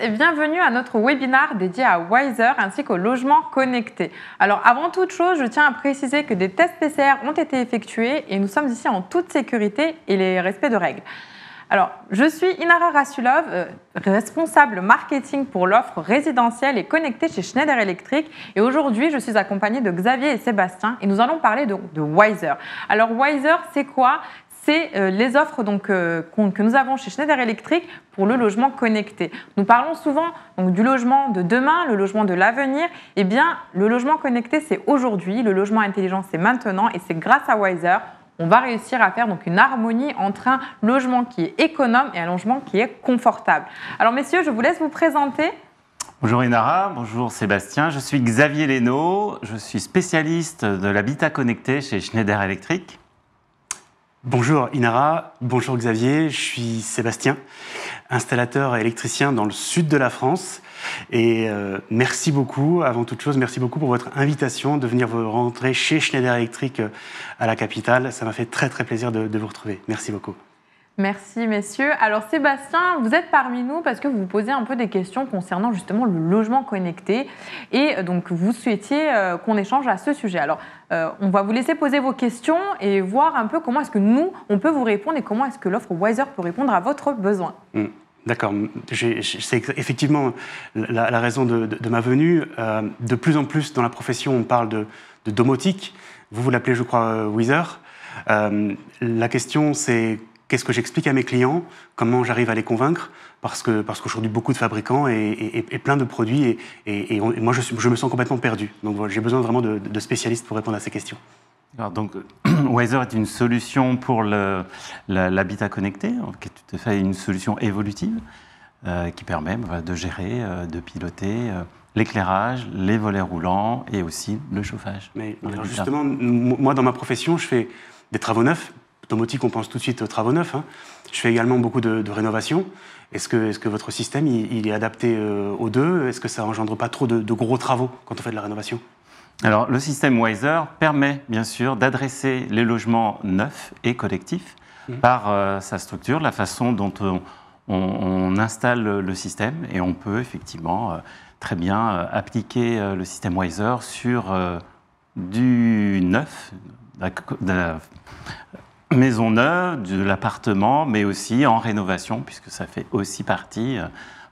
et bienvenue à notre webinaire dédié à Wiser ainsi qu'au logement connecté. Alors avant toute chose, je tiens à préciser que des tests PCR ont été effectués et nous sommes ici en toute sécurité et les respects de règles. Alors, je suis Inara Rasulov, responsable marketing pour l'offre résidentielle et connectée chez Schneider Electric. Et aujourd'hui, je suis accompagnée de Xavier et Sébastien et nous allons parler de Wiser. Alors, Wiser, c'est quoi ? C'est les offres que nous avons chez Schneider Electric pour le logement connecté. Nous parlons souvent du logement de demain, le logement de l'avenir. Eh bien, le logement connecté, c'est aujourd'hui. Le logement intelligent, c'est maintenant. Et c'est grâce à Wiser on va réussir à faire une harmonie entre un logement qui est économe et un logement qui est confortable. Alors messieurs, je vous laisse vous présenter. Bonjour Inara, bonjour Sébastien, je suis Xavier Leno, je suis spécialiste de l'habitat connecté chez Schneider Electric. Bonjour Inara, bonjour Xavier, je suis Sébastien, installateur et électricien dans le sud de la France. Et merci beaucoup, avant toute chose, merci beaucoup pour votre invitation de venir vous rentrer chez Schneider Electric à la capitale. Ça m'a fait très très plaisir de vous retrouver. Merci beaucoup. Merci messieurs. Alors Sébastien, vous êtes parmi nous parce que vous vous posez un peu des questions concernant justement le logement connecté et donc vous souhaitiez qu'on échange à ce sujet. Alors on va vous laisser poser vos questions et voir un peu comment est-ce que nous, on peut vous répondre et comment est-ce que l'offre Wiser peut répondre à votre besoin. D'accord, c'est effectivement la raison de ma venue. De plus en plus dans la profession, on parle de domotique. Vous l'appelez, je crois, Wiser. La question, c'est qu'est-ce que j'explique à mes clients, comment j'arrive à les convaincre, parce qu'aujourd'hui, beaucoup de fabricants et plein de produits, et moi, je me sens complètement perdu. Donc voilà, j'ai besoin vraiment de spécialistes pour répondre à ces questions. Alors donc, Wiser est une solution pour l'habitat connecté, qui est tout à fait une solution évolutive qui permet de gérer, de piloter l'éclairage, les volets roulants et aussi le chauffage. Mais alors justement, moi dans ma profession, je fais des travaux neufs. Domotique, on pense tout de suite aux travaux neufs. Je fais également beaucoup de rénovation. Est-ce que votre système il est adapté aux deux ? Est-ce que ça engendre pas trop de gros travaux quand on fait de la rénovation ? Alors, le système Wiser permet bien sûr d'adresser les logements neufs et collectifs par sa structure, la façon dont on installe le système, et on peut effectivement très bien appliquer le système Wiser sur du neuf, de la maison neuve, de l'appartement, mais aussi en rénovation, puisque ça fait aussi partie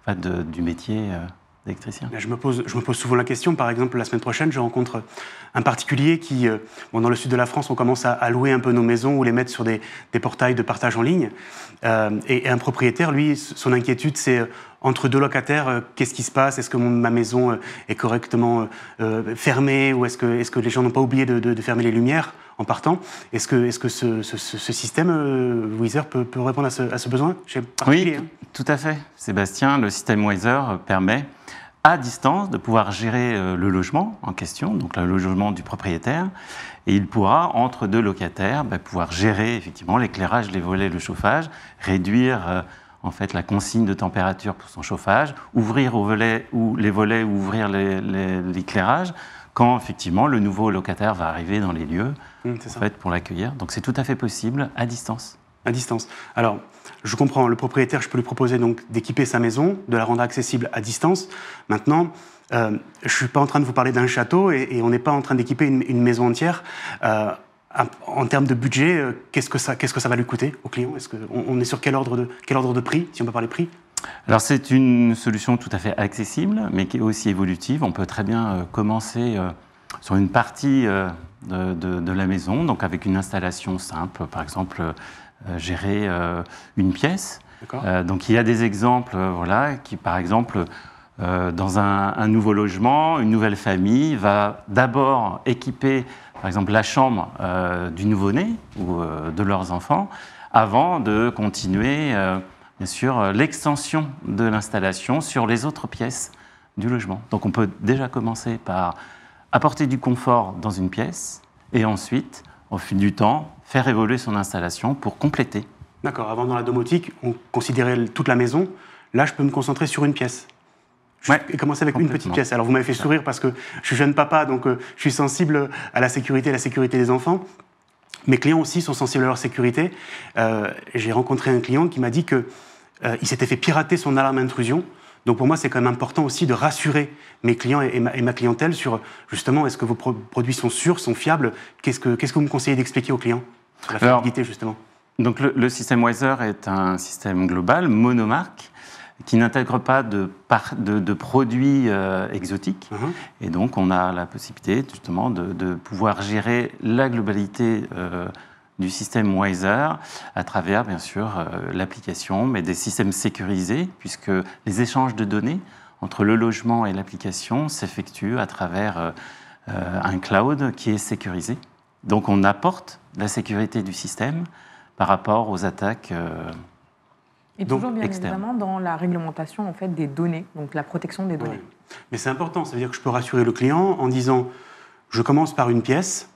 du métier d'électricien. Je me pose souvent la question. Par exemple, la semaine prochaine, je rencontre un particulier qui, dans le sud de la France, on commence à louer un peu nos maisons ou les mettre sur des portails de partage en ligne. Et un propriétaire, lui, son inquiétude, c'est entre deux locataires, qu'est-ce qui se passe ? Est-ce que ma maison est correctement fermée ? Ou est-ce que les gens n'ont pas oublié de fermer les lumières en partant ? Est-ce que ce système Wiser peut répondre à ce besoin ? Oui, tout à fait. Sébastien, le système Wiser permet à distance de pouvoir gérer le logement en question, donc le logement du propriétaire, et il pourra, entre deux locataires, pouvoir gérer effectivement l'éclairage, les volets, le chauffage, réduire en fait la consigne de température pour son chauffage, ouvrir les volets ou ouvrir l'éclairage quand effectivement le nouveau locataire va arriver dans les lieux en fait, pour l'accueillir. Donc c'est tout à fait possible à distance. À distance. Alors, je comprends, le propriétaire, je peux lui proposer donc d'équiper sa maison, de la rendre accessible à distance. Maintenant, je ne suis pas en train de vous parler d'un château et on n'est pas en train d'équiper une maison entière. En termes de budget, qu'est-ce que ça va lui coûter au client ? On est sur quel ordre de prix, si on peut parler prix ? Alors c'est une solution tout à fait accessible, mais qui est aussi évolutive. On peut très bien commencer sur une partie de la maison, donc avec une installation simple, par exemple gérer une pièce. Donc il y a des exemples qui, par exemple, dans un nouveau logement, une nouvelle famille va d'abord équiper, par exemple, la chambre du nouveau-né ou de leurs enfants, avant de continuer, bien sûr, l'extension de l'installation sur les autres pièces du logement. Donc on peut déjà commencer par apporter du confort dans une pièce et ensuite, au fil du temps, faire évoluer son installation pour compléter. D'accord. Avant, dans la domotique, on considérait toute la maison. Là, je peux me concentrer sur une pièce. Et commencer avec une petite pièce. Alors, vous m'avez fait sourire parce que je suis jeune papa, donc je suis sensible à la sécurité des enfants. Mes clients aussi sont sensibles à leur sécurité. J'ai rencontré un client qui m'a dit qu'il s'était fait pirater son alarme intrusion. Donc pour moi, c'est quand même important aussi de rassurer mes clients et ma clientèle sur justement, est-ce que vos produits sont sûrs, sont fiables? Qu'est-ce que vous me conseillez d'expliquer aux clients sur la fiabilité justement? Donc le système Wiser est un système global, monomarque, qui n'intègre pas de produits exotiques. Et donc on a la possibilité justement de pouvoir gérer la globalité du système Wiser à travers, bien sûr, l'application, mais des systèmes sécurisés, puisque les échanges de données entre le logement et l'application s'effectuent à travers un cloud qui est sécurisé. Donc on apporte la sécurité du système par rapport aux attaques et toujours bien externes. Évidemment dans la réglementation en fait, des données, donc la protection des données. Ouais. Mais c'est important, ça veut dire que je peux rassurer le client en disant je commence par une pièce,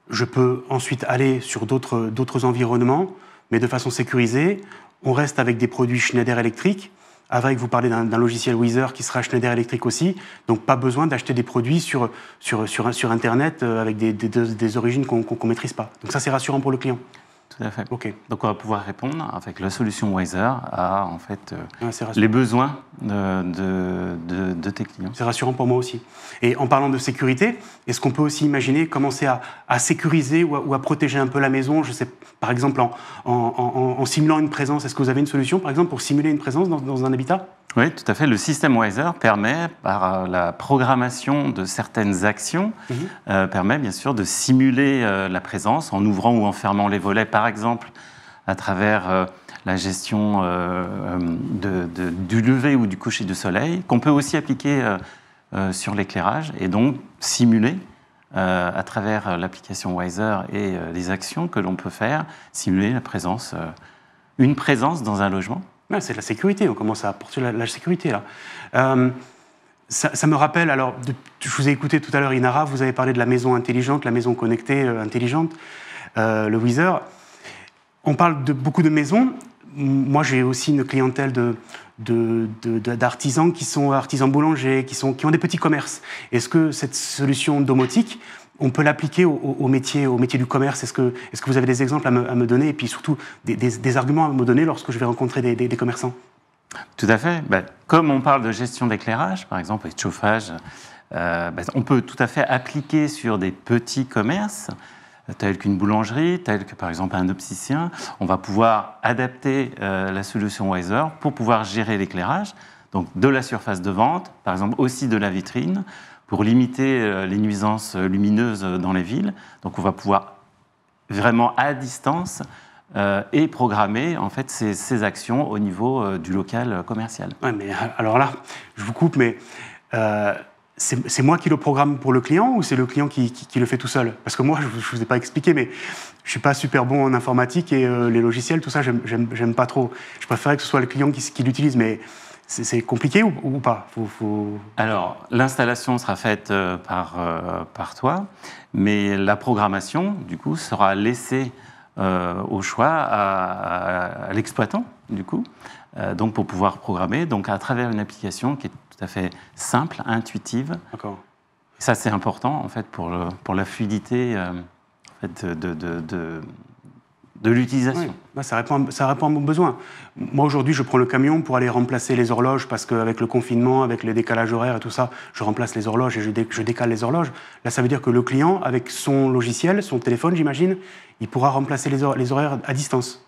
je peux ensuite aller sur d'autres environnements, mais de façon sécurisée. On reste avec des produits Schneider Electric. Avec, vous parlez d'un logiciel Wiser qui sera Schneider Electric aussi, donc pas besoin d'acheter des produits sur Internet avec des origines qu'on ne maîtrise pas. Donc ça, c'est rassurant pour le client. Tout à fait. Okay. Donc on va pouvoir répondre avec la solution Wiser à en fait, les besoins de tes clients. C'est rassurant pour moi aussi. Et en parlant de sécurité, est-ce qu'on peut aussi imaginer commencer à sécuriser ou à protéger un peu la maison? Je sais, par exemple, en simulant une présence. Est-ce que vous avez une solution, par exemple, pour simuler une présence dans un habitat? Oui, tout à fait. Le système Wiser permet, par la programmation de certaines actions, permet bien sûr de simuler la présence en ouvrant ou en fermant les volets, par exemple, à travers la gestion du lever ou du coucher du soleil, qu'on peut aussi appliquer sur l'éclairage et donc simuler à travers l'application Wiser et les actions que l'on peut faire, simuler la présence, une présence dans un logement. C'est de la sécurité, on commence à apporter la sécurité là. Ça me rappelle, alors, je vous ai écouté tout à l'heure, Inara, vous avez parlé de la maison intelligente, la maison connectée intelligente, le Wiser. On parle de beaucoup de maisons. Moi, j'ai aussi une clientèle d'artisans qui sont artisans boulangers, qui ont des petits commerces. Est-ce que cette solution domotique, on peut l'appliquer au métier du commerce? Est-ce que vous avez des exemples à me donner et puis surtout des arguments à me donner lorsque je vais rencontrer des commerçants? Tout à fait. Comme on parle de gestion d'éclairage, par exemple, et de chauffage, on peut tout à fait appliquer sur des petits commerces, tels qu'une boulangerie, tels que par exemple un opticien. On va pouvoir adapter la solution Wiser pour pouvoir gérer l'éclairage, donc de la surface de vente, par exemple aussi de la vitrine, pour limiter les nuisances lumineuses dans les villes. Donc on va pouvoir vraiment à distance et programmer en fait ces actions au niveau du local commercial. Ouais, mais alors là, je vous coupe, mais c'est moi qui le programme pour le client ou c'est le client qui le fait tout seul? Parce que moi, je ne vous ai pas expliqué, mais je ne suis pas super bon en informatique et les logiciels, tout ça, j'aime pas trop. Je préférais que ce soit le client qui l'utilise, mais c'est compliqué ou pas? Alors, l'installation sera faite par toi, mais la programmation, du coup, sera laissée au choix à l'exploitant, du coup, donc pour pouvoir programmer, donc à travers une application qui est tout à fait simple, intuitive. D'accord. Ça, c'est important, en fait, pour la fluidité en fait, de l'utilisation. Ouais, ça répond à mon besoin. Moi, aujourd'hui, je prends le camion pour aller remplacer les horloges parce qu'avec le confinement, avec le décalage horaire et tout ça, je remplace les horloges et je décale les horloges. Là, ça veut dire que le client, avec son logiciel, son téléphone, j'imagine, il pourra remplacer les horaires à distance.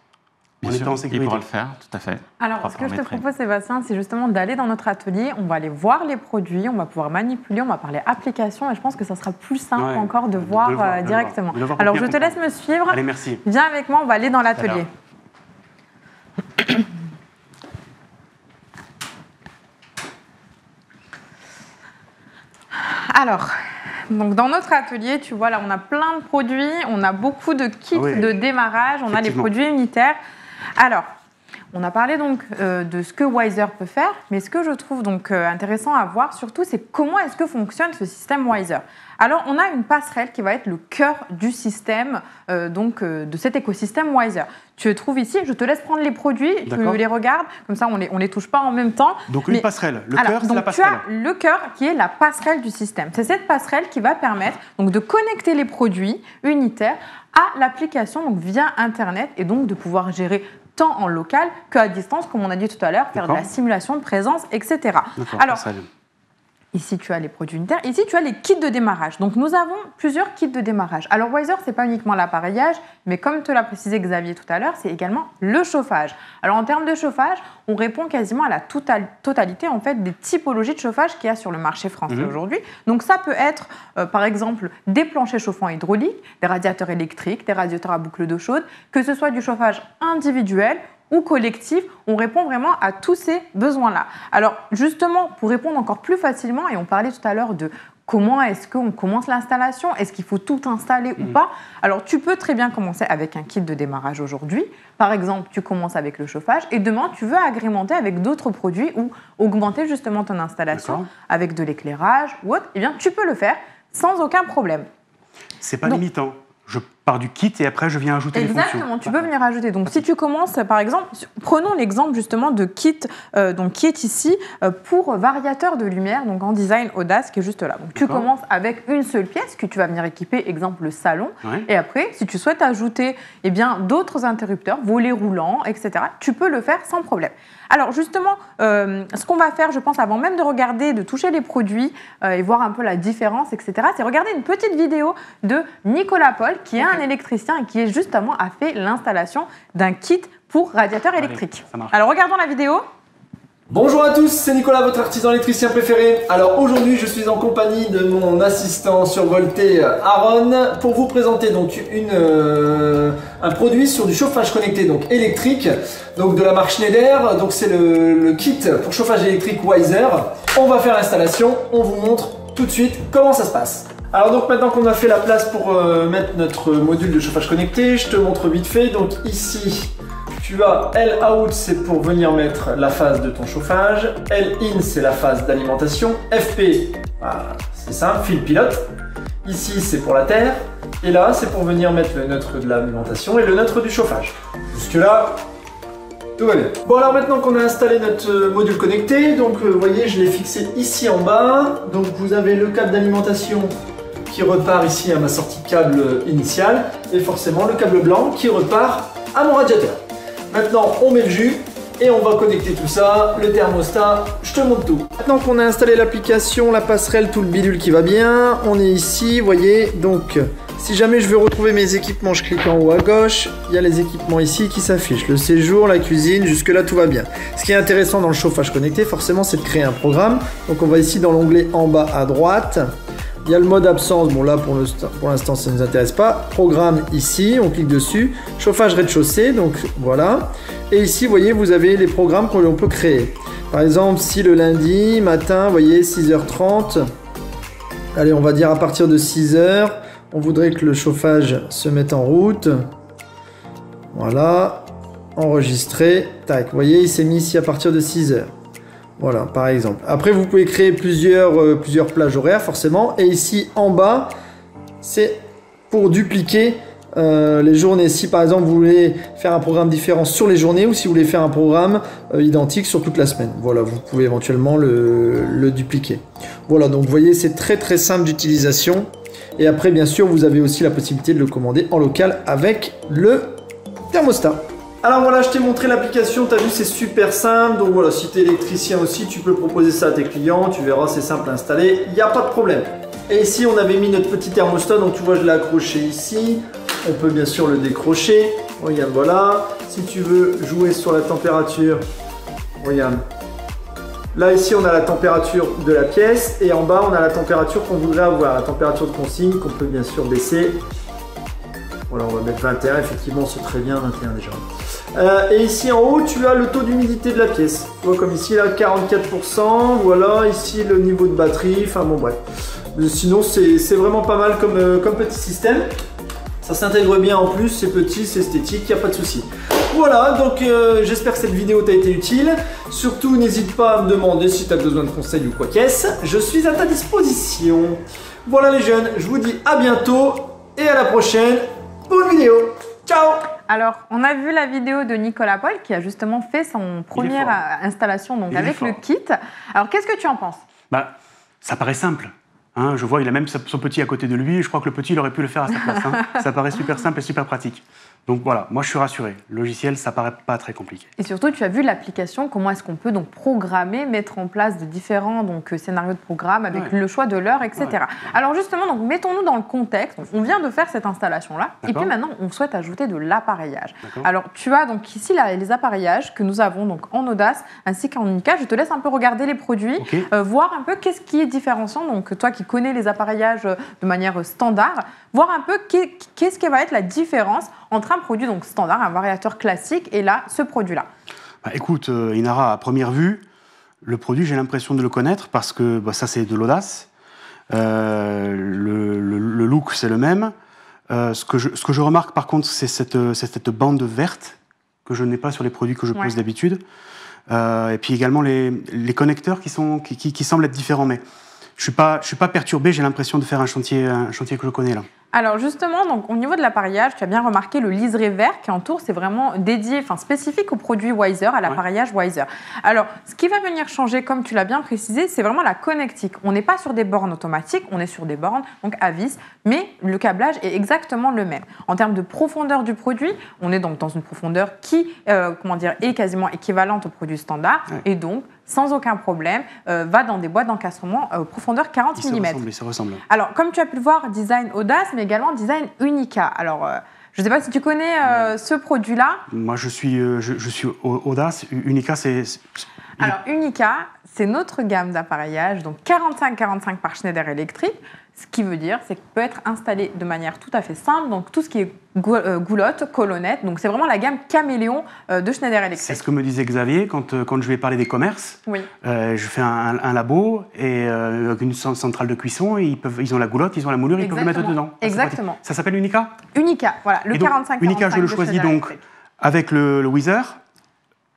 Bien sûr, il pourra le faire, tout à fait. Alors, ce que je te propose, Sébastien, c'est justement d'aller dans notre atelier. On va aller voir les produits, on va pouvoir manipuler, on va parler application, et je pense que ça sera plus simple encore de voir directement. Alors, je te laisse me suivre. Allez, merci. Viens avec moi, on va aller dans l'atelier. Alors, donc dans notre atelier, tu vois, là, on a plein de produits, on a beaucoup de kits de démarrage, on a les produits unitaires. Alors, on a parlé donc de ce que Wiser peut faire, mais ce que je trouve donc intéressant à voir surtout, c'est comment est-ce que fonctionne ce système Wiser. Alors, on a une passerelle qui va être le cœur du système, de cet écosystème Wiser. Tu le trouves ici, je te laisse prendre les produits, tu les regardes, comme ça on les touche pas en même temps. Donc une passerelle, le cœur c'est la passerelle. Tu as le cœur qui est la passerelle du système. C'est cette passerelle qui va permettre donc, de connecter les produits unitaires à l'application donc via Internet et donc de pouvoir gérer tant en local qu'à distance, comme on a dit tout à l'heure, faire de la simulation de présence, etc. Alors, ici, tu as les produits unitaires. Ici, tu as les kits de démarrage. Donc, nous avons plusieurs kits de démarrage. Alors, Wiser, ce n'est pas uniquement l'appareillage, mais comme te l'a précisé Xavier tout à l'heure, c'est également le chauffage. Alors, en termes de chauffage, on répond quasiment à la totalité en fait, des typologies de chauffage qu'il y a sur le marché français aujourd'hui. Donc, ça peut être, par exemple, des planchers chauffants hydrauliques, des radiateurs électriques, des radiateurs à boucle d'eau chaude, que ce soit du chauffage individuel ou collectif, on répond vraiment à tous ces besoins-là. Alors justement, pour répondre encore plus facilement, et on parlait tout à l'heure de comment est-ce qu'on commence l'installation, est-ce qu'il faut tout installer ou pas? Alors tu peux très bien commencer avec un kit de démarrage aujourd'hui. Par exemple, tu commences avec le chauffage et demain, tu veux agrémenter avec d'autres produits ou augmenter justement ton installation avec de l'éclairage ou autre. Eh bien, tu peux le faire sans aucun problème. C'est pas limitant. Je pars du kit et après je viens ajouter les fonctions. Exactement, tu peux venir ajouter. Donc si tu commences par exemple, prenons l'exemple justement de kit donc, qui est ici pour variateur de lumière, donc en design Audace qui est juste là. Donc tu commences avec une seule pièce que tu vas venir équiper, exemple le salon. Et après, si tu souhaites ajouter eh bien, d'autres interrupteurs, volets roulants, etc., tu peux le faire sans problème. Alors justement, ce qu'on va faire, je pense, avant même de regarder, de toucher les produits et voir un peu la différence, etc., c'est regarder une petite vidéo de Nicolas Paul, qui est un électricien et qui justement a fait l'installation d'un kit pour radiateur électrique. Alors regardons la vidéo. Bonjour à tous, c'est Nicolas, votre artisan électricien préféré. Alors aujourd'hui, je suis en compagnie de mon assistant survolté Aaron pour vous présenter donc un produit sur du chauffage connecté donc électrique, donc de la marque Schneider. Donc c'est le kit pour chauffage électrique Wiser. On va faire l'installation, on vous montre tout de suite comment ça se passe. Alors donc maintenant qu'on a fait la place pour mettre notre module de chauffage connecté, je te montre vite fait. Donc ici, tu as L-out, c'est pour venir mettre la phase de ton chauffage. L-in, c'est la phase d'alimentation. FP, c'est ça, fil pilote. Ici, c'est pour la terre. Et là, c'est pour venir mettre le neutre de l'alimentation et le neutre du chauffage. Jusque-là, tout va bien. Bon, alors maintenant qu'on a installé notre module connecté, donc vous voyez, je l'ai fixé ici en bas. Donc vous avez le câble d'alimentation qui repart ici à ma sortie de câble initiale. Et forcément, le câble blanc qui repart à mon radiateur. Maintenant, on met le jus et on va connecter tout ça, le thermostat, je te montre tout. Maintenant qu'on a installé l'application, la passerelle, tout le bidule qui va bien, on est ici, vous voyez, donc si jamais je veux retrouver mes équipements, je clique en haut à gauche, il y a les équipements ici qui s'affichent, le séjour, la cuisine, jusque là tout va bien. Ce qui est intéressant dans le chauffage connecté, forcément, c'est de créer un programme. Donc on va ici dans l'onglet en bas à droite. Il y a le mode absence, bon là pour l'instant ça ne nous intéresse pas. Programme ici, on clique dessus. Chauffage rez-de-chaussée, donc voilà. Et ici, vous voyez, vous avez les programmes que l'on peut créer. Par exemple, si le lundi matin, vous voyez, 6h30, allez, on va dire à partir de 6h, on voudrait que le chauffage se mette en route. Voilà, enregistrer, tac, vous voyez, il s'est mis ici à partir de 6h. Voilà, par exemple. Après, vous pouvez créer plusieurs plages horaires, forcément. Et ici, en bas, c'est pour dupliquer les journées. Si, par exemple, vous voulez faire un programme différent sur les journées ou si vous voulez faire un programme identique sur toute la semaine. Voilà, vous pouvez éventuellement le dupliquer. Voilà, donc vous voyez, c'est très très simple d'utilisation. Et après, bien sûr, vous avez aussi la possibilité de le commander en local avec le thermostat. Alors voilà, je t'ai montré l'application, tu as vu, c'est super simple. Donc voilà, si tu es électricien aussi, tu peux proposer ça à tes clients. Tu verras, c'est simple à installer, il n'y a pas de problème. Et ici, on avait mis notre petit thermostat. Donc tu vois, je l'ai accroché ici. On peut bien sûr le décrocher. Regarde, voilà. Si tu veux jouer sur la température, regarde. Là, ici, on a la température de la pièce. Et en bas, on a la température qu'on voudrait avoir. La température de consigne qu'on peut bien sûr baisser. Voilà, on va mettre 21, effectivement, c'est très bien, 21 déjà. Et ici en haut, tu as le taux d'humidité de la pièce. Tu vois, comme ici, là, 44%. Voilà, ici, le niveau de batterie. Enfin, bon, bref. Mais sinon, c'est vraiment pas mal comme petit système. Ça s'intègre bien en plus, c'est petit, c'est esthétique, il n'y a pas de souci. Voilà, donc j'espère que cette vidéo t'a été utile. Surtout, n'hésite pas à me demander si tu as besoin de conseils ou quoi qu'est-ce. Je suis à ta disposition. Voilà les jeunes, je vous dis à bientôt et à la prochaine. Bonne vidéo. Ciao. Alors, on a vu la vidéo de Nicolas Paul qui a justement fait son première installation donc avec le kit. Alors, qu'est-ce que tu en penses? Ça paraît simple. Hein, je vois, il a même son petit à côté de lui. Je crois que le petit, il aurait pu le faire à sa place. Hein. Ça paraît super simple et super pratique. Donc voilà, moi je suis rassuré. Le logiciel, ça paraît pas très compliqué. Et surtout, tu as vu l'application, comment est-ce qu'on peut donc programmer, mettre en place de différents scénarios de programme avec le choix de l'heure, etc. Ouais. Alors justement, donc, mettons-nous dans le contexte. On vient de faire cette installation-là, et puis maintenant, on souhaite ajouter de l'appareillage. Alors tu as donc ici les appareillages que nous avons donc en Audace ainsi qu'en Unica. Je te laisse un peu regarder les produits, voir un peu qu'est-ce qui est différenciant. Donc toi qui connais les appareillages de manière standard, voir un peu qu'est-ce qui va être la différence entre un produit donc standard, un variateur classique, et là, ce produit-là. Bah, écoute, Inara, à première vue, le produit, j'ai l'impression de le connaître parce que ça, c'est de l'Audace. Le look, c'est le même. Ce que je remarque, par contre, c'est cette bande verte que je n'ai pas sur les produits que je pose d'habitude. Et puis également les connecteurs qui semblent être différents. Mais je ne suis pas perturbé, j'ai l'impression de faire un chantier que je connais là. Alors justement, donc, au niveau de l'appareillage, tu as bien remarqué le liseré vert qui entoure, c'est vraiment dédié, spécifique au produit Wiser, à l'appareillage Wiser. Alors, ce qui va venir changer, comme tu l'as bien précisé, c'est vraiment la connectique. On n'est pas sur des bornes automatiques, on est sur des bornes donc à vis, mais le câblage est exactement le même. En termes de profondeur du produit, on est donc dans une profondeur qui est quasiment équivalente au produit standard, et donc sans aucun problème, va dans des boîtes d'encastrement profondeur 40 mm. Ils se ressemblent. Alors, comme tu as pu le voir, design Audace, mais également design Unica. Alors, je ne sais pas si tu connais ce produit-là. Moi, je suis Audace. Unica, c'est... Alors, Unica, c'est notre gamme d'appareillage, donc 45-45 par Schneider Electric. Ce qui veut dire, c'est qu'il peut être installé de manière tout à fait simple, donc tout ce qui est goulotte, colonnette, donc c'est vraiment la gamme caméléon de Schneider Electric. C'est ce que me disait Xavier quand je lui ai parlé des commerces. Oui. Je fais un labo et une centrale de cuisson, et ils ont la goulotte, ils ont la moulure, ils peuvent le mettre dedans. Exactement. Ça s'appelle Unica ? Unica, voilà, le 45-45. Unica, je le choisis donc avec le Wiser,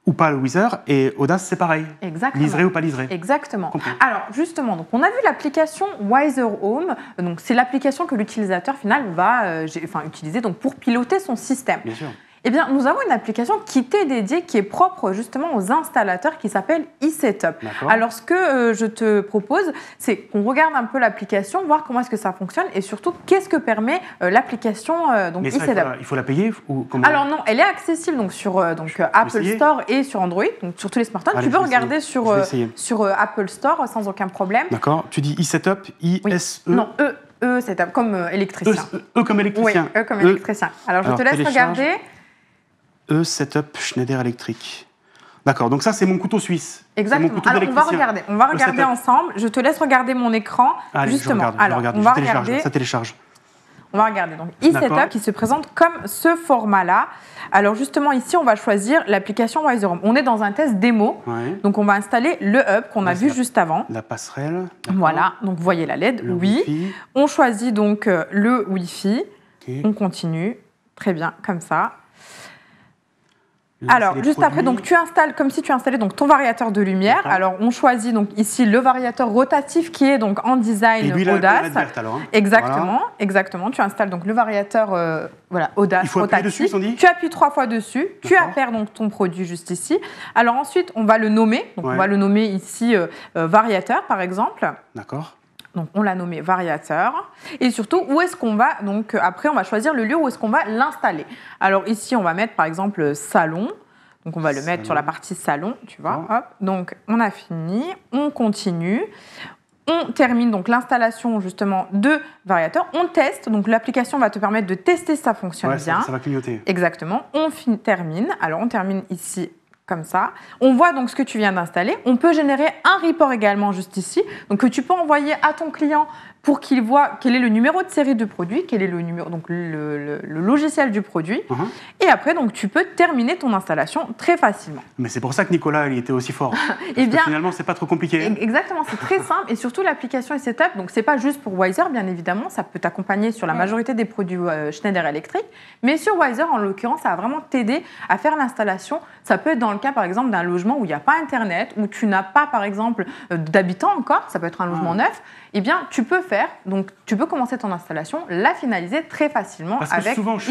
ou pas le Wiser, et Audace, c'est pareil. Exactement. Liseré ou pas liseré. Exactement. Compris. Alors, justement, donc, on a vu l'application Wiser Home. Donc, c'est l'application que l'utilisateur final va utiliser donc, pour piloter son système. Bien sûr. Eh bien, nous avons une application qui t'est dédiée, qui est propre justement aux installateurs, qui s'appelle eSetup. Alors, ce que je te propose, c'est qu'on regarde un peu l'application, voir comment est-ce que ça fonctionne, et surtout, qu'est-ce que permet l'application eSetup. Il faut la payer ou comment... Alors non, elle est accessible donc, sur Apple Store et sur Android, donc sur tous les smartphones. Tu peux regarder sur Apple Store sans aucun problème. D'accord. Tu dis eSetup, I-S-E... Non, eSetup, comme électricien. E comme électricien. Oui, comme électricien. Alors, je te laisse regarder. Setup Schneider Electric. D'accord, donc ça c'est mon couteau suisse. Exactement. Alors on va regarder ensemble. Je te laisse regarder mon écran. Allez, justement. On va regarder. Ça télécharge. On va regarder donc eSetup qui se présente comme ce format-là. Alors justement ici on va choisir l'application Wiser Home. On est dans un test démo, donc on va installer le hub qu'on a vu juste avant. La passerelle. Voilà, donc vous voyez la LED, oui. On choisit donc le Wi-Fi. On continue, très bien, comme ça. Là, alors, juste après, donc, tu installes, comme si tu installais donc, ton variateur de lumière. Alors, on choisit donc, ici le variateur rotatif qui est donc, en design Audace. Exactement, exactement. Tu installes donc, le variateur Audace rotatif. Dessus, tu appuies 3 fois dessus. Tu appairs donc, ton produit juste ici. Alors ensuite, on va le nommer. Donc, on va le nommer ici variateur, par exemple. D'accord. Donc, on l'a nommé variateur. Et surtout, où est-ce qu'on va... Donc, après, on va choisir le lieu où est-ce qu'on va l'installer. Alors, ici, on va mettre, par exemple, salon. Donc, on va le mettre sur la partie salon, tu vois. Hop. Donc, on a fini. On continue. On termine donc l'installation, justement, de variateur. On teste. Donc, l'application va te permettre de tester si ça fonctionne bien. Ça va clignoter. Exactement. On termine. Alors, on termine ici comme ça. On voit donc ce que tu viens d'installer. On peut générer un report également juste ici, donc que tu peux envoyer à ton client pour qu'il voit quel est le numéro de série du produit, quel est le numéro, donc le logiciel du produit. Et après, donc, tu peux terminer ton installation très facilement. Mais c'est pour ça que Nicolas, il était aussi fort. Et bien, finalement, c'est pas trop compliqué. Exactement, c'est très simple. Et surtout, l'application eSetup, donc c'est pas juste pour Wiser, bien évidemment, ça peut t'accompagner sur la majorité des produits Schneider Electric. Mais sur Wiser, en l'occurrence, ça va vraiment t'aider à faire l'installation. Ça peut être dans le cas, par exemple, d'un logement où il n'y a pas Internet, où tu n'as pas, par exemple, d'habitants encore, ça peut être un logement neuf. Eh bien, tu peux commencer ton installation, la finaliser très facilement avec eSetup. Parce que souvent, je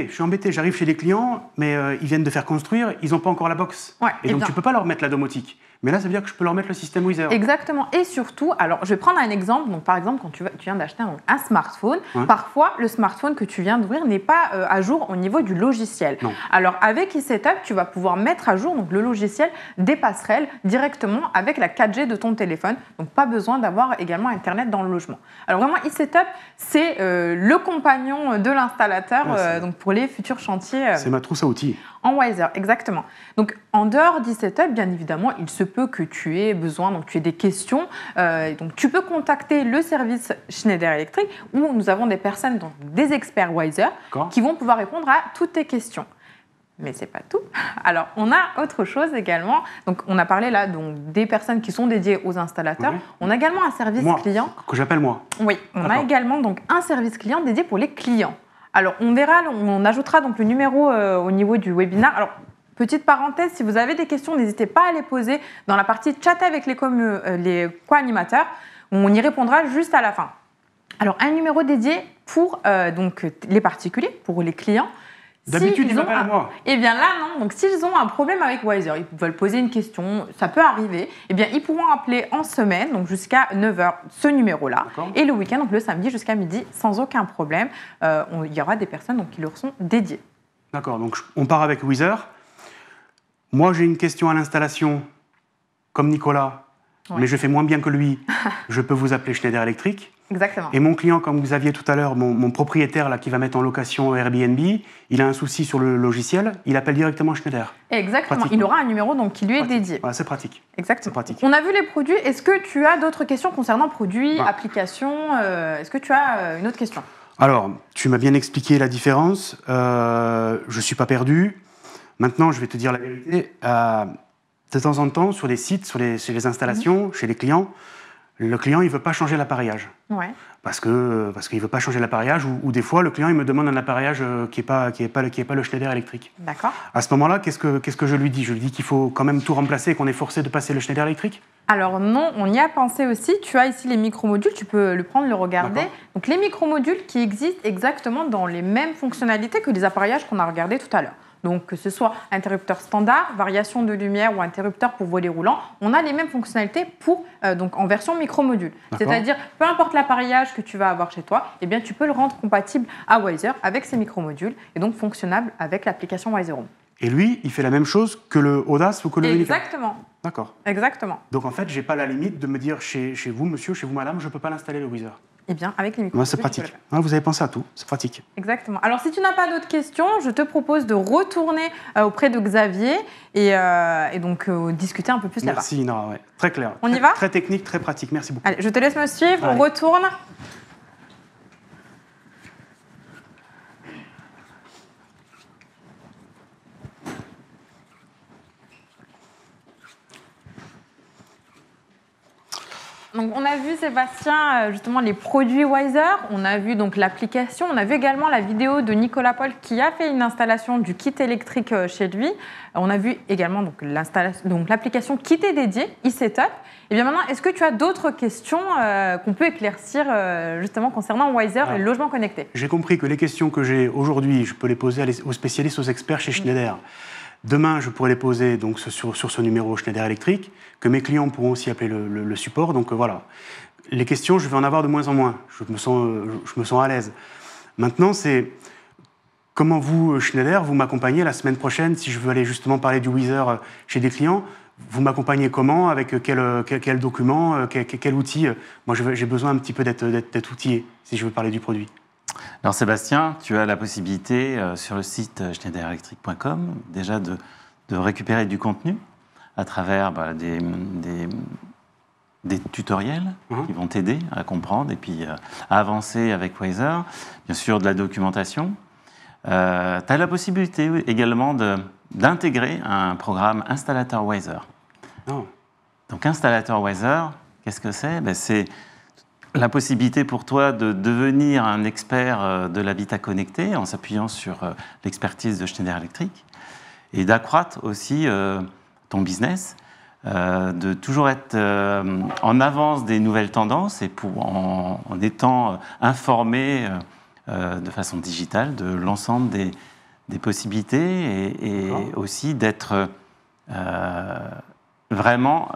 suis embêté. J'arrive chez les clients, mais ils viennent de faire construire, ils n'ont pas encore la box. Et donc, tu ne peux pas leur mettre la domotique. Mais là, ça veut dire que je peux leur mettre le système Weather. Exactement. Et surtout, alors je vais prendre un exemple. Donc, par exemple, quand tu viens d'acheter un smartphone, parfois le smartphone que tu viens d'ouvrir n'est pas à jour au niveau du logiciel. Non. Alors, avec eSetup, tu vas pouvoir mettre à jour donc, le logiciel des passerelles directement avec la 4G de ton téléphone. Donc, pas besoin d'avoir également Internet dans le logement. Alors, vraiment, eSetup, c'est le compagnon de l'installateur donc pour les futurs chantiers. C'est ma trousse à outils. En Wiser, exactement. Donc, en dehors d'eSetup, bien évidemment, il se peut que tu aies besoin, donc tu aies des questions. Donc, tu peux contacter le service Schneider Electric où nous avons des personnes, donc des experts Wiser, qui vont pouvoir répondre à toutes tes questions. Mais c'est pas tout. Alors, on a autre chose également. Donc, on a parlé là donc, des personnes qui sont dédiées aux installateurs. On a également un service client. Que j'appelle moi. Oui, on a également donc, un service client dédié pour les clients. Alors, on verra, on ajoutera donc le numéro au niveau du webinaire. Alors, petite parenthèse, si vous avez des questions, n'hésitez pas à les poser dans la partie chat avec les co-animateurs. On y répondra juste à la fin. Alors, un numéro dédié pour donc, les particuliers, pour les clients. D'habitude, ils m'appellent à moi. Eh bien là, non. Donc, s'ils ont un problème avec Wiser, ils veulent poser une question, ça peut arriver, eh bien, ils pourront appeler en semaine, donc jusqu'à 9h, ce numéro-là. Et le week-end, donc le samedi jusqu'à midi, sans aucun problème. Il y aura des personnes donc, qui leur sont dédiées. D'accord. Donc, on part avec Wiser. Moi, j'ai une question à l'installation, comme Nicolas, mais je fais moins bien que lui. Je peux vous appeler Schneider Electric. Exactement. Et mon client, comme vous aviez tout à l'heure, mon propriétaire là, qui va mettre en location Airbnb, il a un souci sur le logiciel, il appelle directement Schneider. Exactement. Il aura un numéro donc, qui lui est dédié. Voilà, c'est pratique. Exactement. Pratique. On a vu les produits. Est-ce que tu as d'autres questions concernant produits, applications Est-ce que tu as une autre question? Alors, tu m'as bien expliqué la différence. Je ne suis pas perdu. Maintenant, je vais te dire la vérité. De temps en temps, sur les sites, sur les installations, chez les clients, le client, il ne veut pas changer l'appareillage. Parce qu'il ne veut pas changer l'appareillage, ou des fois, le client, il me demande un appareillage qui n'est pas le Schneider Electric. D'accord. À ce moment-là, qu'est-ce que je lui dis? Je lui dis qu'il faut quand même tout remplacer et qu'on est forcé de passer le Schneider Electric? Alors non, on y a pensé aussi. Tu as ici les micromodules, tu peux le prendre, le regarder. Donc les micromodules qui existent exactement dans les mêmes fonctionnalités que les appareillages qu'on a regardés tout à l'heure. Donc que ce soit interrupteur standard, variation de lumière ou interrupteur pour volet roulant, on a les mêmes fonctionnalités donc en version micromodule. C'est-à-dire, peu importe l'appareillage que tu vas avoir chez toi, eh bien, tu peux le rendre compatible à Wiser avec ces micromodules et donc fonctionnable avec l'application Wiser Home. Et lui, il fait la même chose que le Audace ou que le Unifier? Exactement. D'accord. Exactement. Donc en fait, je n'ai pas la limite de me dire chez vous, monsieur, chez vous, madame, je ne peux pas l'installer le Wiser. Eh bien, avec les micromodules. C'est pratique. Vous avez pensé à tout, c'est pratique. Exactement. Alors, si tu n'as pas d'autres questions, je te propose de retourner auprès de Xavier et donc discuter un peu plus là-bas. Merci, Nora, ouais. Très clair. On y va? Très technique, très pratique. Merci beaucoup. Allez, je te laisse me suivre, on retourne. Donc, on a vu, Sébastien, justement les produits Wiser, on a vu donc l'application, on a vu également la vidéo de Nicolas Paul qui a fait une installation du kit électrique chez lui. On a vu également donc l'application qui t'est dédiée, eSetup. Et bien maintenant, est-ce que tu as d'autres questions qu'on peut éclaircir justement concernant Wiser et le logement connecté? J'ai compris que les questions que j'ai aujourd'hui, je peux les poser aux spécialistes, aux experts chez Schneider. Demain, je pourrai les poser donc, sur ce numéro Schneider Electric, que mes clients pourront aussi appeler le support. Donc voilà, les questions, je vais en avoir de moins en moins. Je me sens à l'aise. Maintenant, c'est comment vous, Schneider, vous m'accompagnez la semaine prochaine si je veux aller justement parler du Wiser chez des clients. Vous m'accompagnez comment? Avec quel document? Quel outil? Moi, j'ai besoin un petit peu d'être outillé si je veux parler du produit. Alors Sébastien, tu as la possibilité sur le site schneiderelectric.com déjà de récupérer du contenu à travers des tutoriels qui vont t'aider à comprendre et puis à avancer avec Wiser. Bien sûr, de la documentation. Tu as la possibilité également d'intégrer un programme installateur Wiser. Donc installateur Wiser, qu'est-ce que c'est? C'est la possibilité pour toi de devenir un expert de l'habitat connecté en s'appuyant sur l'expertise de Schneider Electric et d'accroître aussi ton business, de toujours être en avance des nouvelles tendances et en étant informé de façon digitale de l'ensemble des possibilités et aussi d'être vraiment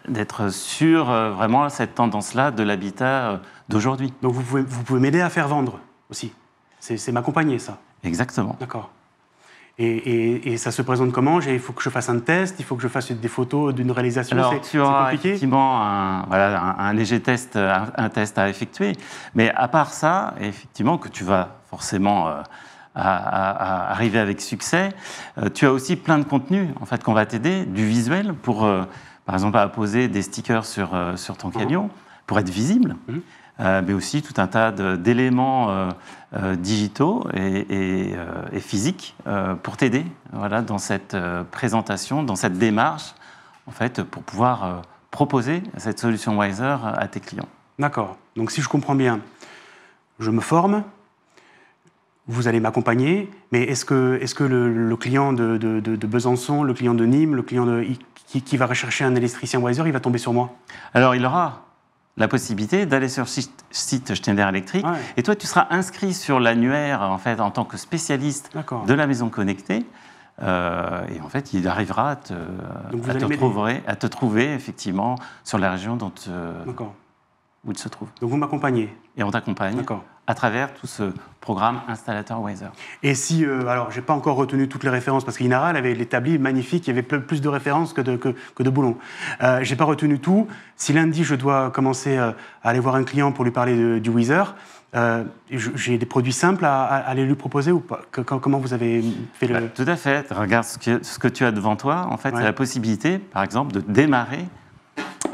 d'être sur vraiment cette tendance-là de l'habitat d'aujourd'hui. Donc vous pouvez m'aider à faire vendre aussi. C'est m'accompagner, ça. Exactement. D'accord. Et ça se présente comment? Il faut que je fasse un test, il faut que je fasse des photos d'une réalisation. Alors, tu auras compliqué effectivement un léger test, un test à effectuer. Mais à part ça, effectivement, que tu vas forcément à arriver avec succès, tu as aussi plein de contenus en fait, qu'on va t'aider, du visuel pour, par exemple, à poser des stickers sur ton camion pour être visible. Mais aussi tout un tas d'éléments digitaux et physiques pour t'aider voilà, dans cette présentation, dans cette démarche, en fait, pour pouvoir proposer cette solution Wiser à tes clients. D'accord. Donc si je comprends bien, je me forme, vous allez m'accompagner, mais est-ce que le client de Besançon, le client de Nîmes, le client qui va rechercher un électricien Wiser, il va tomber sur moi? Alors il aura la possibilité d'aller sur le site Schneider Electric, et toi tu seras inscrit sur l'annuaire en fait en tant que spécialiste de la maison connectée, et en fait il arrivera à te trouver effectivement sur la région où il se trouve. Donc vous m'accompagnez. Et on t'accompagne à travers tout ce programme installateur Wiser. Et si, alors j'ai pas encore retenu toutes les références parce qu'Inara avait l'établi magnifique, il y avait plus de références que de boulons. J'ai pas retenu tout. Si lundi je dois commencer à aller voir un client pour lui parler du Wiser, j'ai des produits simples à aller lui proposer ou pas? Comment vous avez fait le... Tout à fait. Regarde ce que tu as devant toi. En fait, c'est la possibilité, par exemple, de démarrer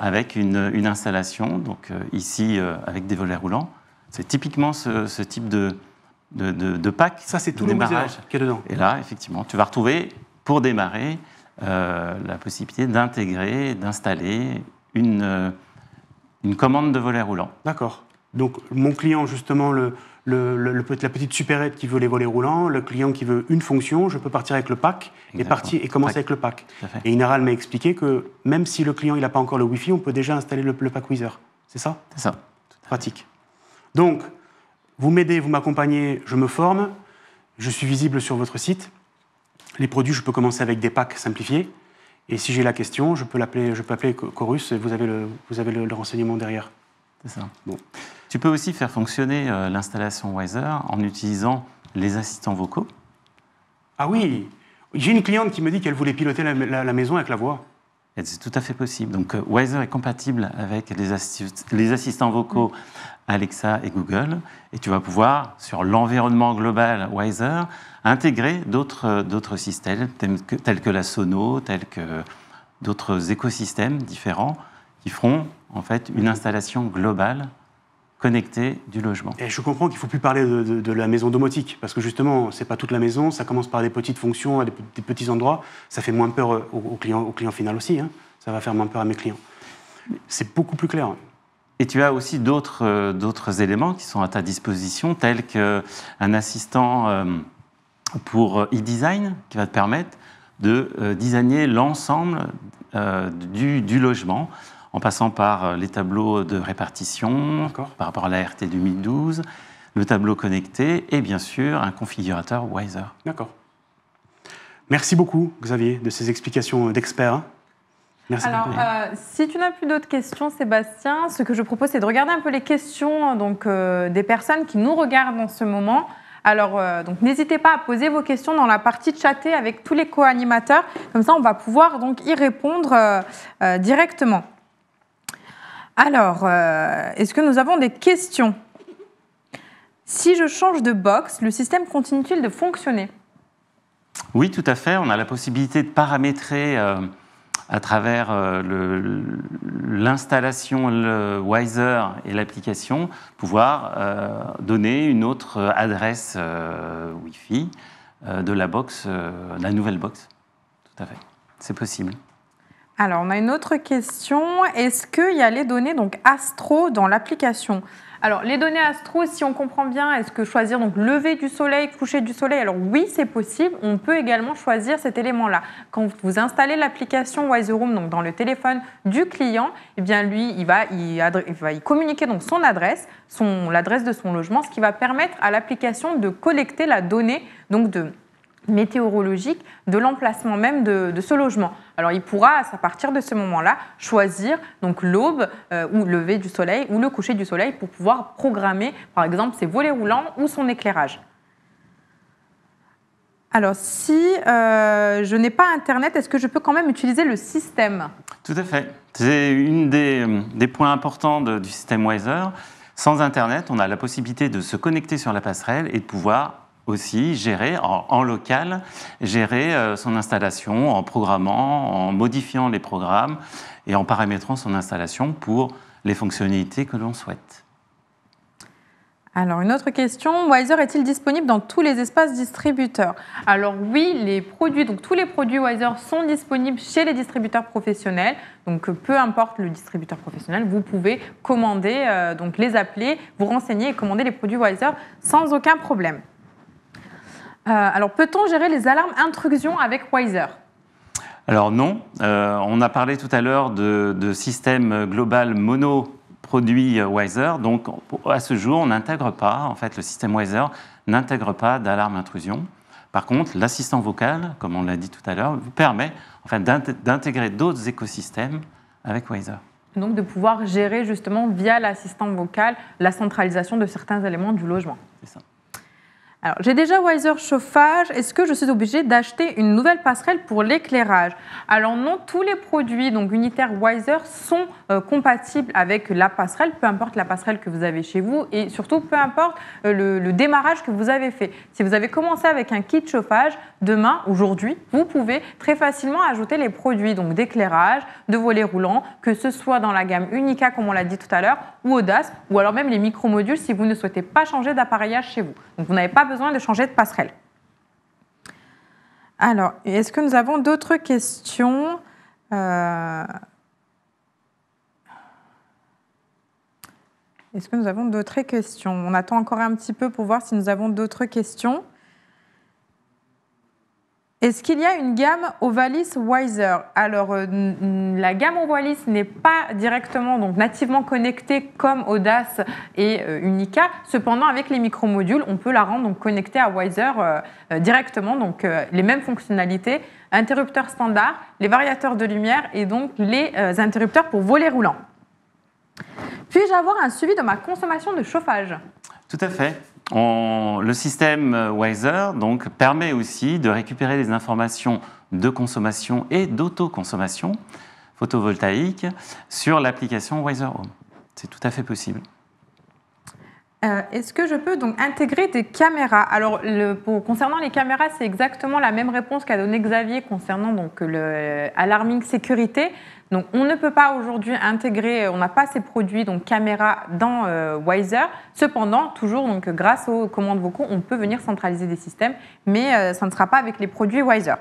avec une installation, donc ici avec des volets roulants. C'est typiquement ce type de pack. Ça, c'est tout le démarrage qu'il y a dedans. Et là, effectivement, tu vas retrouver, pour démarrer, la possibilité d'intégrer, d'installer une commande de volet roulant. D'accord. Donc, mon client, justement, la petite supérette qui veut les volets roulants, le client qui veut une fonction, je peux partir avec le pack et commencer avec le pack. Et Inaral m'a expliqué que même si le client n'a pas encore le Wi-Fi, on peut déjà installer le pack Wiser. C'est ça? C'est ça. Pratique. Donc, vous m'aidez, vous m'accompagnez, je me forme, je suis visible sur votre site. Les produits, je peux commencer avec des packs simplifiés. Et si j'ai la question, je peux appeler Chorus et vous avez le renseignement derrière. C'est ça. Bon. Tu peux aussi faire fonctionner l'installation Wiser en utilisant les assistants vocaux. Ah oui, j'ai une cliente qui me dit qu'elle voulait piloter la maison avec la voix. C'est tout à fait possible. Donc Wiser est compatible avec les assistants vocaux Alexa et Google, et tu vas pouvoir, sur l'environnement global Wiser, intégrer d'autres systèmes tels que la Sono, tels que d'autres écosystèmes différents qui feront en fait une installation globale connectée du logement. Et je comprends qu'il ne faut plus parler de la maison domotique, parce que justement, ce n'est pas toute la maison, ça commence par des petites fonctions, des petits endroits, ça fait moins peur au client final aussi, hein. Ça va faire moins peur à mes clients. C'est beaucoup plus clair. Et tu as aussi d'autres éléments qui sont à ta disposition, tels qu'un assistant pour e-design qui va te permettre de designer l'ensemble du logement, en passant par les tableaux de répartition, par rapport à la RT 2012, le tableau connecté et bien sûr un configurateur Wiser. D'accord. Merci beaucoup, Xavier, de ces explications d'expert. Merci. Alors, si tu n'as plus d'autres questions, Sébastien, ce que je propose, c'est de regarder un peu les questions des personnes qui nous regardent en ce moment. Alors, donc, n'hésitez pas à poser vos questions dans la partie chatée avec tous les co-animateurs. Comme ça, on va pouvoir donc y répondre directement. Alors, est-ce que nous avons des questions? Si je change de box, le système continue-t-il de fonctionner? Oui, tout à fait. On a la possibilité de paramétrer à travers l'installation, le Wiser et l'application, pouvoir donner une autre adresse Wi-Fi de la box, la nouvelle box. Tout à fait. C'est possible. Alors, on a une autre question. Est-ce qu'il y a les données donc Astro dans l'application? Alors, les données Astro, si on comprend bien, est-ce que choisir donc lever du soleil, coucher du soleil? Alors oui, c'est possible. On peut également choisir cet élément-là. Quand vous installez l'application Wiseroom donc dans le téléphone du client, eh bien lui, il va y communiquer donc son adresse, l'adresse de son logement, ce qui va permettre à l'application de collecter la donnée donc de météorologique de l'emplacement même de ce logement. Alors il pourra, à partir de ce moment-là, choisir donc l'aube ou le lever du soleil ou le coucher du soleil pour pouvoir programmer, par exemple, ses volets roulants ou son éclairage. Alors si je n'ai pas Internet, est-ce que je peux quand même utiliser le système? Tout à fait. C'est une des points importants du système Wiser. Sans Internet, on a la possibilité de se connecter sur la passerelle et de pouvoir aussi gérer en local, gérer son installation en programmant, en modifiant les programmes et en paramétrant son installation pour les fonctionnalités que l'on souhaite. Alors, une autre question, Wiser est-il disponible dans tous les espaces distributeurs? Alors oui, les produits, donc tous les produits Wiser sont disponibles chez les distributeurs professionnels. Donc peu importe le distributeur professionnel, vous pouvez commander, donc les appeler, vous renseigner et commander les produits Wiser sans aucun problème. Alors, peut-on gérer les alarmes intrusion avec Wiser? Alors non, on a parlé tout à l'heure de système global mono-produit Wiser, donc à ce jour, on n'intègre pas, en fait, le système Wiser n'intègre pas d'alarme intrusion. Par contre, l'assistant vocal, comme on l'a dit tout à l'heure, vous permet en fait, d'intégrer d'autres écosystèmes avec Wiser. Donc de pouvoir gérer justement via l'assistant vocal la centralisation de certains éléments du logement. C'est ça. Alors, j'ai déjà Wiser chauffage. Est-ce que je suis obligée d'acheter une nouvelle passerelle pour l'éclairage? Alors non, tous les produits donc unitaires Wiser sont compatibles avec la passerelle, peu importe la passerelle que vous avez chez vous et surtout peu importe le démarrage que vous avez fait. Si vous avez commencé avec un kit chauffage, demain, aujourd'hui, vous pouvez très facilement ajouter les produits donc d'éclairage, de volets roulants, que ce soit dans la gamme Unica comme on l'a dit tout à l'heure, ou Audace, ou alors même les micro-modules si vous ne souhaitez pas changer d'appareillage chez vous. Donc vous n'avez pas besoin de changer de passerelle. Alors, est-ce que nous avons d'autres questions? Est-ce que nous avons d'autres questions? On attend encore un petit peu pour voir si nous avons d'autres questions. Est-ce qu'il y a une gamme Ovalis Wiser? Alors, la gamme Ovalis n'est pas directement, donc nativement connectée comme Audace et Unica. Cependant, avec les micromodules, on peut la rendre donc, connectée à Wiser directement. Donc, les mêmes fonctionnalités, interrupteurs standards, les variateurs de lumière et donc les interrupteurs pour volets roulants. Puis-je avoir un suivi de ma consommation de chauffage? Tout à fait. Le système Wiser donc, permet aussi de récupérer les informations de consommation et d'autoconsommation photovoltaïque sur l'application Wiser Home. C'est tout à fait possible. Est-ce que je peux donc intégrer des caméras? Alors, concernant les caméras, c'est exactement la même réponse qu'a donné Xavier concernant donc, le alarming sécurité. Donc, on ne peut pas aujourd'hui intégrer, on n'a pas ces produits donc caméras dans Wiser. Cependant, toujours donc grâce aux commandes vocaux, on peut venir centraliser des systèmes, mais ça ne sera pas avec les produits Wiser.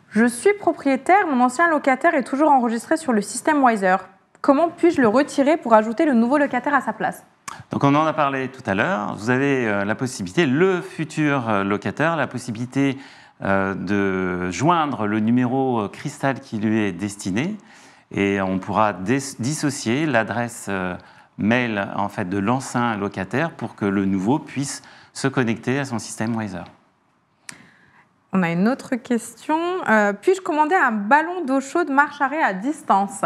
Je suis propriétaire, mon ancien locataire est toujours enregistré sur le système Wiser. Comment puis-je le retirer pour ajouter le nouveau locataire à sa place? Donc on en a parlé tout à l'heure. Vous avez la possibilité, le futur locataire, la possibilité de joindre le numéro cristal qui lui est destiné et on pourra dissocier l'adresse mail en fait, de l'ancien locataire pour que le nouveau puisse se connecter à son système Wiser. On a une autre question. Puis-je commander un ballon d'eau chaude marche-arrêt à distance?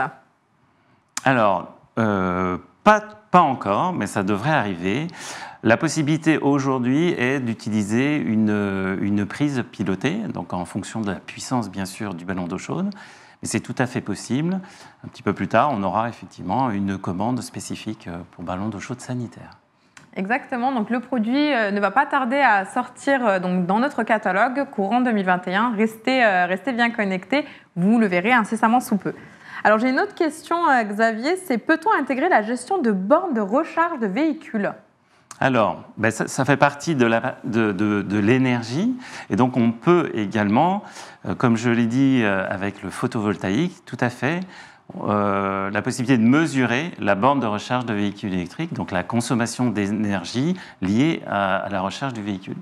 Alors, pas encore, mais ça devrait arriver. La possibilité aujourd'hui est d'utiliser une prise pilotée, donc en fonction de la puissance, bien sûr, du ballon d'eau chaude. Mais c'est tout à fait possible. Un petit peu plus tard, on aura effectivement une commande spécifique pour ballon d'eau chaude sanitaire. Exactement. Donc, le produit ne va pas tarder à sortir donc, dans notre catalogue courant 2021. Restez bien connectés. Vous le verrez incessamment sous peu. Alors, j'ai une autre question, Xavier. C'est peut-on intégrer la gestion de bornes de recharge de véhicules? Alors, ça fait partie de l'énergie. Et donc, on peut également, comme je l'ai dit avec le photovoltaïque, tout à fait, la possibilité de mesurer la borne de recharge de véhicules électriques, donc la consommation d'énergie liée à la recharge du véhicule.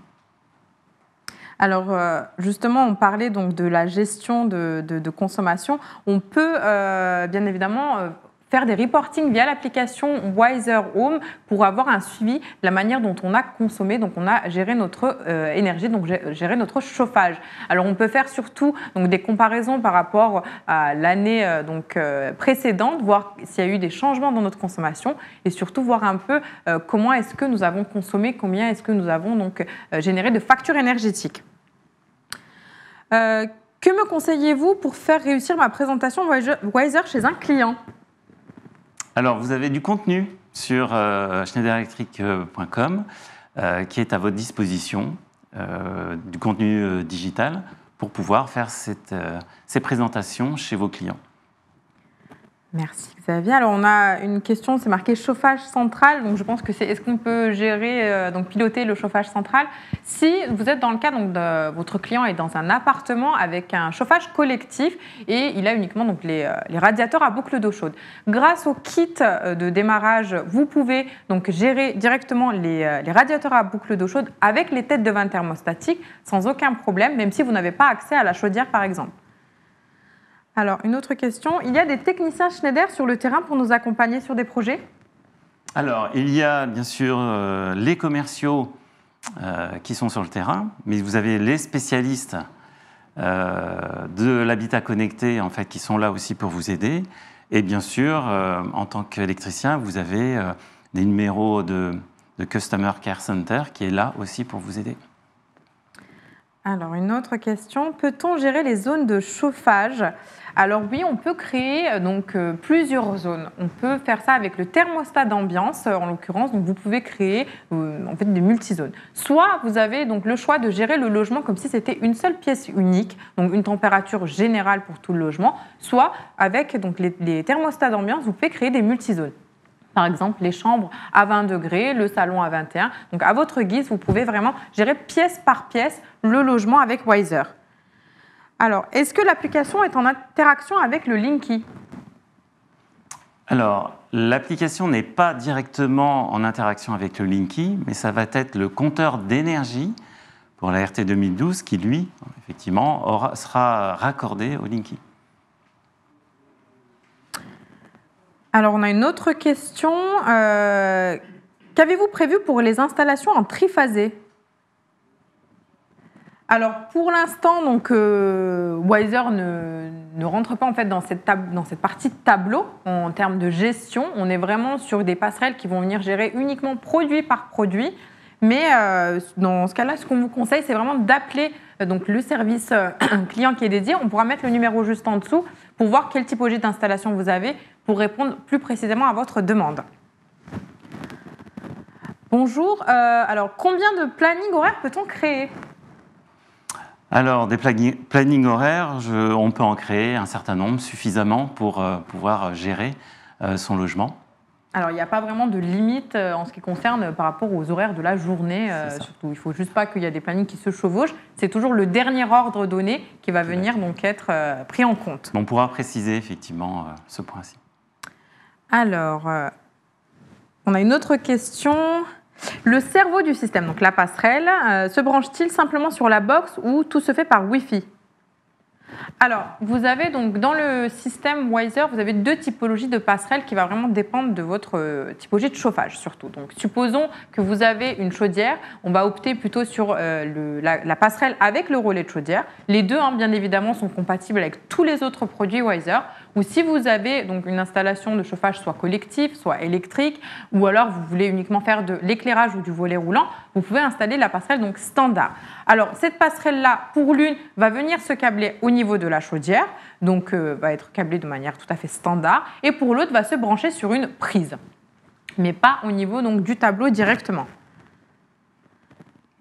Alors, justement, on parlait donc de la gestion de consommation. On peut, bien évidemment, faire des reporting via l'application Wiser Home pour avoir un suivi de la manière dont on a consommé, donc on a géré notre énergie, donc géré notre chauffage. Alors on peut faire surtout donc, des comparaisons par rapport à l'année précédente, voir s'il y a eu des changements dans notre consommation et surtout voir un peu comment est-ce que nous avons consommé, combien est-ce que nous avons donc généré de factures énergétiques. Que me conseillez-vous pour faire réussir ma présentation Wiser chez un client ? Alors, vous avez du contenu sur schneiderelectric.com qui est à votre disposition, du contenu digital, pour pouvoir faire ces présentations chez vos clients. Merci Xavier. Alors on a une question, c'est marqué chauffage central, donc je pense que c'est est-ce qu'on peut gérer, donc piloter le chauffage central si vous êtes dans le cas donc votre client est dans un appartement avec un chauffage collectif et il a uniquement donc les radiateurs à boucle d'eau chaude. Grâce au kit de démarrage, vous pouvez donc gérer directement les radiateurs à boucle d'eau chaude avec les têtes de vent thermostatiques sans aucun problème, même si vous n'avez pas accès à la chaudière par exemple. Alors, une autre question. Il y a des techniciens Schneider sur le terrain pour nous accompagner sur des projets ? Alors, il y a bien sûr les commerciaux qui sont sur le terrain, mais vous avez les spécialistes de l'habitat connecté en fait, qui sont là aussi pour vous aider. Et bien sûr, en tant qu'électricien, vous avez des numéros de Customer Care Center qui est là aussi pour vous aider. Alors, une autre question. Peut-on gérer les zones de chauffage ? Alors oui, on peut créer plusieurs zones. On peut faire ça avec le thermostat d'ambiance, en l'occurrence. Donc vous pouvez créer en fait des multizones. Soit vous avez donc le choix de gérer le logement comme si c'était une seule pièce unique, donc une température générale pour tout le logement. Soit avec donc les thermostats d'ambiance, vous pouvez créer des multizones. Par exemple, les chambres à 20 degrés, le salon à 21. Donc, à votre guise, vous pouvez vraiment gérer pièce par pièce le logement avec Wiser. Alors, est-ce que l'application est en interaction avec le Linky ? Alors, l'application n'est pas directement en interaction avec le Linky, mais ça va être le compteur d'énergie pour la RT 2012 qui, lui, effectivement, sera raccordé au Linky. Alors, on a une autre question. Qu'avez-vous prévu pour les installations en triphasé ? Alors, pour l'instant, Wiser ne rentre pas en fait dans cette partie de tableau en termes de gestion. On est vraiment sur des passerelles qui vont venir gérer uniquement produit par produit. Mais dans ce cas-là, ce qu'on vous conseille, c'est vraiment d'appeler le service client qui est dédié. On pourra mettre le numéro juste en dessous pour voir quelle typologie d'installation vous avez pour répondre plus précisément à votre demande. Bonjour. Alors, combien de planning horaires peut-on créer ? Alors, des plannings horaires, on peut en créer un certain nombre, suffisamment pour pouvoir gérer son logement. Alors, il n'y a pas vraiment de limite en ce qui concerne par rapport aux horaires de la journée. Surtout, il ne faut juste pas qu'il y ait des plannings qui se chevauchent. C'est toujours le dernier ordre donné qui va venir donc être pris en compte. On pourra préciser effectivement ce point-ci. Alors, on a une autre question. Le cerveau du système, donc la passerelle, se branche-t-il simplement sur la box ou tout se fait par Wi-Fi ? Alors, vous avez donc dans le système Wiser, vous avez deux typologies de passerelles qui va vraiment dépendre de votre typologie de chauffage surtout. Donc, supposons que vous avez une chaudière, on va opter plutôt sur la passerelle avec le relais de chaudière. Les deux, bien évidemment, sont compatibles avec tous les autres produits Wiser. Ou si vous avez donc une installation de chauffage soit collectif, soit électrique, ou alors vous voulez uniquement faire de l'éclairage ou du volet roulant, vous pouvez installer la passerelle donc standard. Alors cette passerelle-là, pour l'une, va venir se câbler au niveau de la chaudière, donc va être câblée de manière tout à fait standard, et pour l'autre va se brancher sur une prise, mais pas au niveau donc du tableau directement.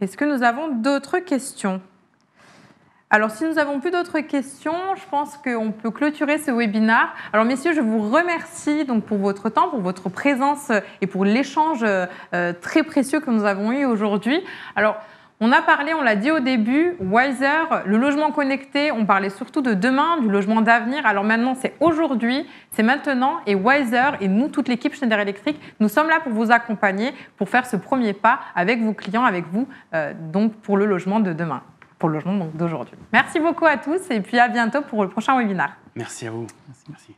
Est-ce que nous avons d'autres questions ? Alors, si nous n'avons plus d'autres questions, je pense qu'on peut clôturer ce webinaire. Alors, messieurs, je vous remercie donc pour votre temps, pour votre présence et pour l'échange très précieux que nous avons eu aujourd'hui. Alors, on a parlé, on l'a dit au début, Wiser, le logement connecté, on parlait surtout de demain, du logement d'avenir. Alors maintenant, c'est aujourd'hui, c'est maintenant, et Wiser et nous, toute l'équipe Schneider Electric, nous sommes là pour vous accompagner, pour faire ce premier pas avec vos clients, avec vous, donc pour le logement de demain. Pour le logement d'aujourd'hui. Merci beaucoup à tous et puis à bientôt pour le prochain webinaire. Merci à vous. Merci.